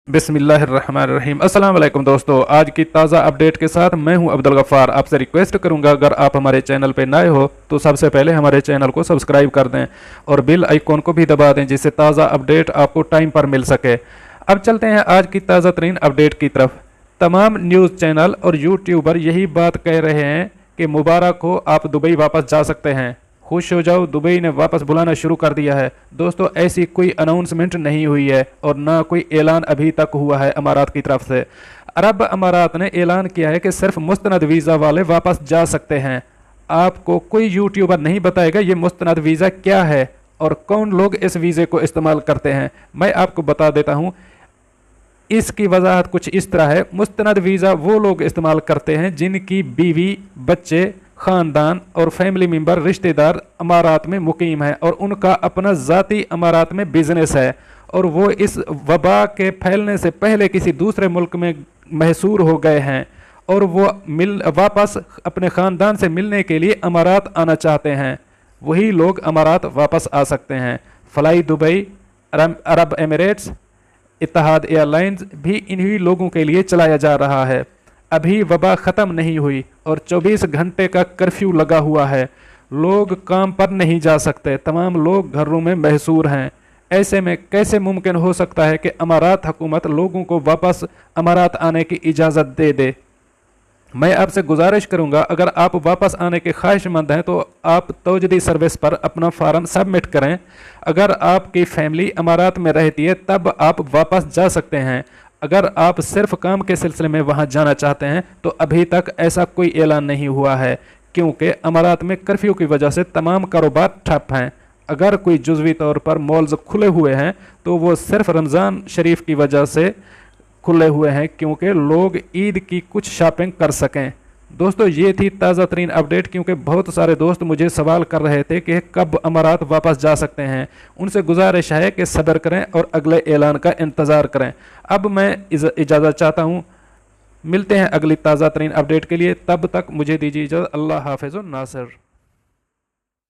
बिस्मिल्लाहिर्रहमानिर्रहीम। अस्सलाम वालेकुम दोस्तों, आज की ताज़ा अपडेट के साथ मैं हूं अब्दुल गफ़ार। आपसे रिक्वेस्ट करूंगा अगर आप हमारे चैनल पे नए हो तो सबसे पहले हमारे चैनल को सब्सक्राइब कर दें और बेल आइकॉन को भी दबा दें जिससे ताज़ा अपडेट आपको टाइम पर मिल सके। अब चलते हैं आज की ताज़ा तरीन अपडेट की तरफ। तमाम न्यूज़ चैनल और यूट्यूबर यही बात कह रहे हैं कि मुबारक हो, आप दुबई वापस जा सकते हैं, खुश हो जाओ, दुबई ने वापस बुलाना शुरू कर दिया है। दोस्तों, ऐसी कोई अनाउंसमेंट नहीं हुई है और ना कोई ऐलान अभी तक हुआ है अमारात की तरफ से। अरब अमारात ने ऐलान किया है कि सिर्फ मुस्तनद वीज़ा वाले वापस जा सकते हैं। आपको कोई यूट्यूबर नहीं बताएगा ये मुस्तनद वीज़ा क्या है और कौन लोग इस वीज़े को इस्तेमाल करते हैं। मैं आपको बता देता हूँ, इसकी वजाहत कुछ इस तरह है। मुस्तनद वीज़ा वो लोग इस्तेमाल करते हैं जिनकी बीवी, बच्चे, ख़ानदान और फैमिली मेंबर, रिश्तेदार अमारात में मुकीम है और उनका अपना ज़ाती अमारात में बिजनेस है और वो इस वबा के फैलने से पहले किसी दूसरे मुल्क में महसूर हो गए हैं और वो वापस अपने ख़ानदान से मिलने के लिए अमारात आना चाहते हैं। वही लोग अमारात वापस आ सकते हैं। फ़लाई दुबई, अरब एमिरेट्स, इत्तेहाद एयरलाइंस भी इन्हीं लोगों के लिए चलाया जा रहा है। अभी वबा ख़त्म नहीं हुई और 24 घंटे का कर्फ्यू लगा हुआ है। लोग काम पर नहीं जा सकते, तमाम लोग घरों में महसूर हैं। ऐसे में कैसे मुमकिन हो सकता है कि अमारात हुकूमत लोगों को वापस अमारात आने की इजाज़त दे दे। मैं आपसे गुजारिश करूंगा, अगर आप वापस आने के ख्वाहिशमंद हैं तो आप तवजदी सर्विस पर अपना फार्म सबमिट करें। अगर आपकी फैमिली अमारात में रहती है तब आप वापस जा सकते हैं। अगर आप सिर्फ काम के सिलसिले में वहां जाना चाहते हैं तो अभी तक ऐसा कोई ऐलान नहीं हुआ है क्योंकि अमारात में कर्फ्यू की वजह से तमाम कारोबार ठप हैं। अगर कोई जुज़वी तौर पर मॉल्स खुले हुए हैं तो वो सिर्फ रमज़ान शरीफ की वजह से खुले हुए हैं क्योंकि लोग ईद की कुछ शॉपिंग कर सकें। दोस्तों, ये थी ताज़ा तरीन अपडेट क्योंकि बहुत सारे दोस्त मुझे सवाल कर रहे थे कि कब अमारात वापस जा सकते हैं। उनसे गुजारिश है कि सब्र करें और अगले ऐलान का इंतज़ार करें। अब मैं इजाज़त चाहता हूँ, मिलते हैं अगली ताज़ा तरीन अपडेट के लिए। तब तक मुझे दीजिए इजाज़त। अल्लाह हाफ़िज़ नासिर।